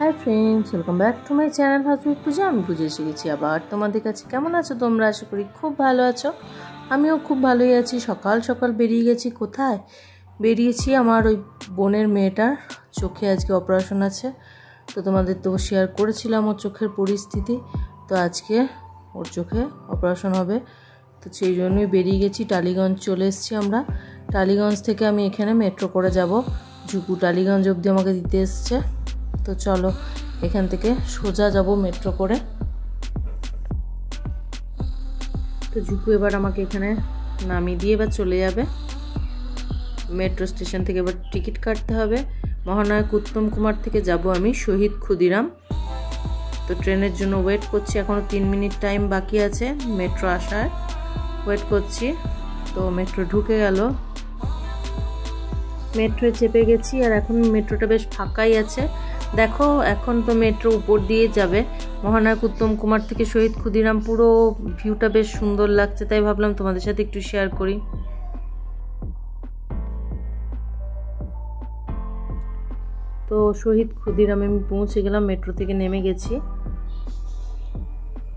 Hi friends, welcome back to my channel हाजू पूजा। আমি পূজা এসে গেছি আবার তোমাদের কাছে। কেমন আছো তোমরা? আশা করি খুব ভালো আছো। আমিও খুব ভালোই আছি। সকাল সকাল বেরিয়ে গেছি। কোথায় বেরিয়েছি? আমার ওই বোনের মেয়েটার চোখে আজকে অপারেশন আছে, তো তোমাদের তো শেয়ার করেছিলাম ওর চোখের পরিস্থিতি। তো আজকে ওর চোখে অপারেশন হবে, তো সেই জন্যই বেরিয়ে গেছি। টালিগঞ্জ চলে এসেছি আমরা। টালিগঞ্জ থেকে আমি এখানে মেট্রো করে যাব। ঝুকু টালিগঞ্জ অবধি আমাকে দিতে এসছে। তো চলো এখান থেকে সোজা যাব মেট্রো করে। তো ঝুকু এবার আমাকে এখানে নামিয়ে দিয়ে এবার চলে যাবে মেট্রো স্টেশন থেকে। এবার টিকিট কাটতে হবে। মহানায়ক উত্তম কুমার থেকে যাব আমি শহীদ ক্ষুদিরাম। তো ট্রেনের জন্য ওয়েট করছি। এখনও 3 মিনিট টাইম বাকি আছে মেট্রো আসার। ওয়েট করছি। তো মেট্রো ঢুকে গেল। মেট্রোয় চেপে গেছি আর এখন মেট্রোটা বেশ ফাঁকাই আছে। দেখো এখন তো মেট্রো উপর দিয়ে যাবে। মহানায়ক উত্তম কুমার থেকে শহীদ ক্ষুদিরাম, পুরো ভিউটা বেশ সুন্দর লাগছে, তাই ভাবলাম তোমাদের সাথে একটু শেয়ার করি। তো শহীদ ক্ষুদিরামে আমি পৌঁছে গেলাম, মেট্রো থেকে নেমে গেছি।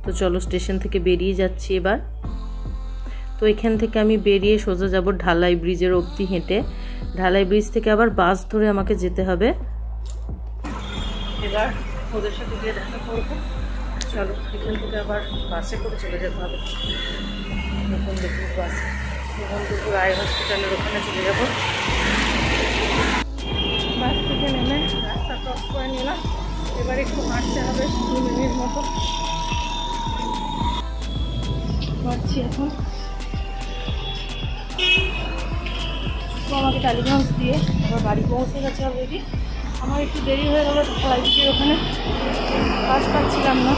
তো চলো স্টেশন থেকে বেরিয়ে যাচ্ছি এবার। তো এখান থেকে আমি বেরিয়ে সোজা যাব ঢালাই ব্রিজের অবধি হেঁটে। ঢালাই ব্রিজ থেকে আবার বাস ধরে আমাকে যেতে হবে। এবার ওদের সাথে গিয়ে দেখা করবো। চলো এখান থেকে আবার বাসে করে চলে যেতে হবে। নতুন দুপুর বাস, নতুন দুপুর আই হসপিটালের ওখানে চলে যাব। বাস থেকে নেমে রাস্তা ক্রস করে নিলাম। এবার একটু হাঁটতে হবে 2 মিনিট মতো। হাঁটছি এখন। আমাকে টালিগঞ্জ দিয়ে আবার বাড়ি পৌঁছে গেছে অলরেডি। আমার একটু দেরি হয়ে গেল ঢালাই ব্রিজের ওখানে, বাস পাচ্ছিলাম না।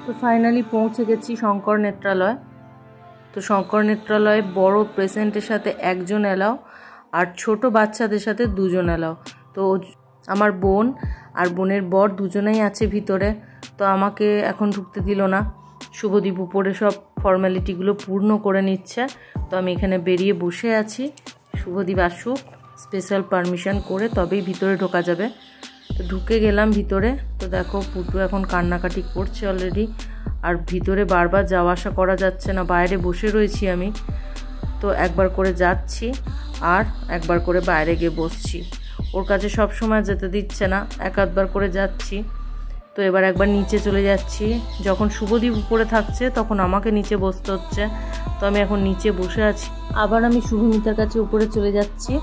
তো ফাইনালি পৌঁছে গেছি শঙ্কর নেত্রালয়। তো শঙ্কর নেত্রালয়ে বড় পেশেন্টের সাথে 1 জন এলাও আর ছোট বাচ্চাদের সাথে 2 জন এলাও। তো আমার বোন আর বোনের বর দুজনেই আছে ভিতরে। তো আমাকে এখন ঢুকতে দিল না। শুভদীপ উপরে সব ফর্মালিটিগুলো পূর্ণ করে নিচ্ছে। তো আমি এখানে বেরিয়ে বসে আছি। শুভদীপ আসুক, স্পেশাল পারমিশন করে তবেই ভিতরে ঢোকা যাবে। তো ঢুকে গেলাম ভিতরে। তো দেখো পুটু এখন কান্নাকাটি করছে অলরেডি। আর ভিতরে বারবার যাওয়া আসা করা যাচ্ছে না, বাইরে বসে রয়েছি আমি। তো একবার করে যাচ্ছি আর একবার করে বাইরে গিয়ে বসছি। ওর কাছে সব সময় যেতে দিচ্ছে না, 1-2বার করে যাচ্ছি। তো এবার একবার নিচে চলে যাচ্ছি। যখন শুভদীপ উপরে থাকছে তখন আমাকে নিচে বসতে হচ্ছে। তো আমি এখন নিচে বসে আছি। আবার আমি শুভমিতার কাছে উপরে চলে যাচ্ছি।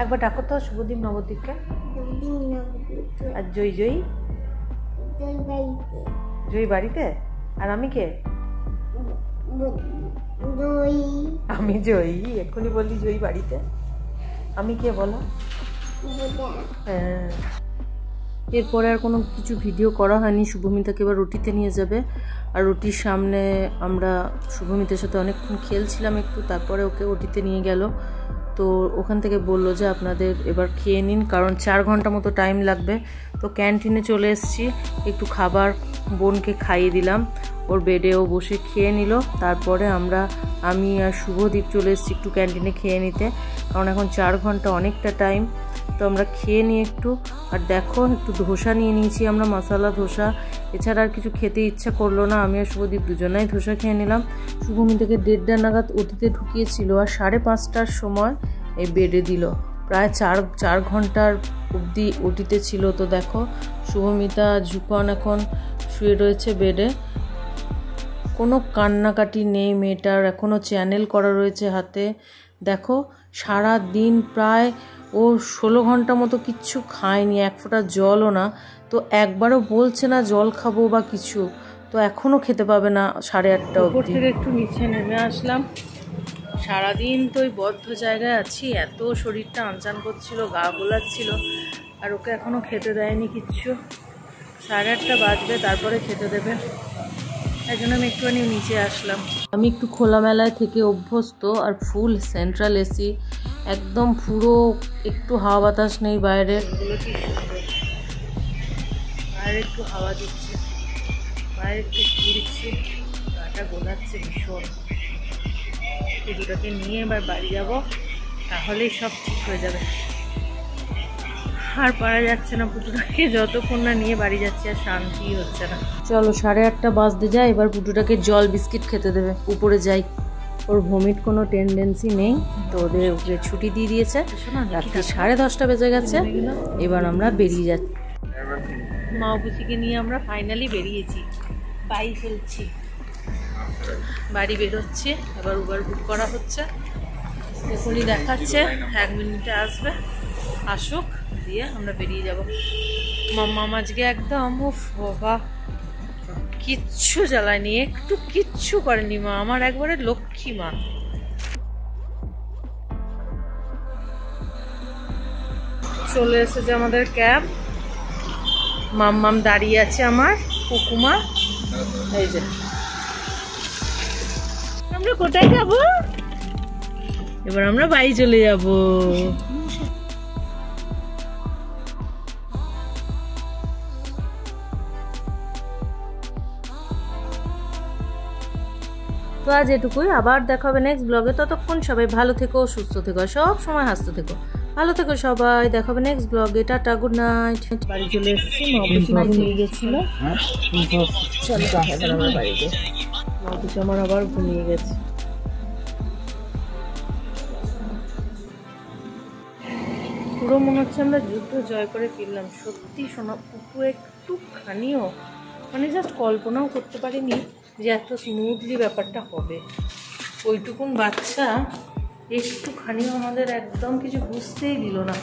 একবার ডাকো তো শুভদীপ নবদ্বীপকে। আর জয়ী জয়ী জয়ী বাড়িতে। আর আমি কে? আমি জয়ী। এক্ষুনি বললি জয়ী বাড়িতে। আমি কে বলো? হ্যাঁ। এরপরে আর কোনো কিছু ভিডিও করা হয়নি। শুভমিতাকে এবার রুটিতে নিয়ে যাবে। আর রুটির সামনে আমরা শুভমিতার সাথে অনেকক্ষণ খেলছিলাম একটু, তারপরে ওকে ওটিতে নিয়ে গেল। তো ওখান থেকে বললো যে আপনাদের এবার খেয়ে নিন, কারণ 4 ঘন্টা মতো টাইম লাগবে। তো ক্যান্টিনে চলে এসেছি, একটু খাবার বোনকে খাইয়ে দিলাম। ওর বেডেও বসে খেয়ে নিল। তারপরে আমি আর শুভদীপ চলে এসেছি একটু ক্যান্টিনে খেয়ে নিতে, কারণ এখন 4 ঘন্টা অনেকটা টাইম। তো আমরা খেয়ে নিই একটু। আর দেখো একটু ধোসা নিয়ে নিয়েছি আমরা, মশলা ধোসা। এছাড়া আর কিছু খেতে ইচ্ছা করলো না। আমি আর শুভদীপ দুজনেই ধোসা খেয়ে নিলাম। শুভমিতাকে 1:30 নাগাদ ওটিতে ঢুকিয়েছিল আর 5:30টার সময় এই বেডে দিল। প্রায় 4 ঘন্টার অবধি ওটিতে ছিল। তো দেখো শুভমিতা ঝুকন এখন শুয়ে রয়েছে বেডে। কোনো কান্নাকাটি নেই মেয়েটার, এখনও চ্যানেল করা রয়েছে হাতে। দেখো সারা দিন প্রায় ও 16 ঘন্টা মতো কিচ্ছু খায়নি, 1 ফোঁটা জলও না। তো একবারও বলছে না জল খাবো বা কিছু। তো এখনও খেতে পাবে না 8:30টা অবধি। থেকে একটু নিচে নেমে আসলাম। সারাদিন তো ওই বদ্ধ জায়গায় আছি, এত শরীরটা আনচান করছিল, গা গোলাচ্ছিল। আর ওকে এখনও খেতে দেয়নি কিচ্ছু। 8:30 বাজবে, তারপরে খেতে দেবে। তাই জন্য আমি একটুখানি নিচে আসলাম। আমি একটু খোলামেলায় থেকে অভ্যস্ত, আর ফুল সেন্ট্রাল এসি, একদম পুরো একটু হাওয়া বাতাস নেই বাইরে। বাইরে একটু হাওয়া দিচ্ছে, বাইরে একটু ঘুরছে, গাটা গোলাচ্ছে ভীষণ। পুজোটাকে নিয়ে এবার বাড়ি যাব, তাহলেই সব ঠিক হয়ে যাবে। আর পারা যাচ্ছে না পুটুটাকে যতক্ষণ না নিয়ে বাড়ি যাচ্ছি, আর শান্তি হচ্ছে না। চলো 8:30 বাজতে যায়, এবার পুটুটাকে জল বিস্কিট খেতে দেবে। উপরে যাই, ওর ভমিট কোনো টেন্ডেন্সি নেই, তো ওদের উপরে ছুটি দিয়ে দিয়েছে। রাত্রি 10:30 বেজে গেছে, এবার আমরা বেরিয়ে যাচ্ছি। মা পুচিকে নিয়ে আমরা ফাইনালি বেরিয়েছি, বাই ফেলছি, বাড়ি বেরোচ্ছি। এবার উবার বুক করা হচ্ছে, এখনই দেখাচ্ছে 1 মিনিটে আসবে, আসুক, দিয়ে আমরা বেরিয়ে যাব। মাম্মা আজকে একদম বাবা কিচ্ছু জ্বালায়নি, একটু কিচ্ছু করেনি মা, আমার একবারে লক্ষ্মী মা। চলে এসেছে আমাদের ক্যাব, মাম্মাম দাঁড়িয়ে আছে আমার কুকুমা। এই যে আমরা কোথায় যাবো, এবার আমরা বাড়ি চলে যাব। তো আজ এটুকুই, আবার দেখা হবে নেক্সট ব্লগে। ততক্ষণ সবাই ভালো থেকো, সুস্থ থেকো, সব সময় হাসতে থেকো। ভালো থেকো সবাই, দেখা হবে নেক্সট ব্লগে। Tata, good night. বাড়ি চলে এসেছি, ঘুমিয়ে গেছিল। চলো এবার আমরা বাড়িতে, মাপুচি আমার আবার ঘুমিয়ে গেছে। পুরো মনে হচ্ছে আমরা যুদ্ধ জয় করে ফিরলাম। সত্যি সোনা পুকু একটুখানিও মানে জাস্ট কল্পনাও করতে পারিনি যে এত স্মুথলি ব্যাপারটা হবে। ওইটুকুন বাচ্চা একটুখানিও আমাদের একদম কিছু বুঝতেই দিল না।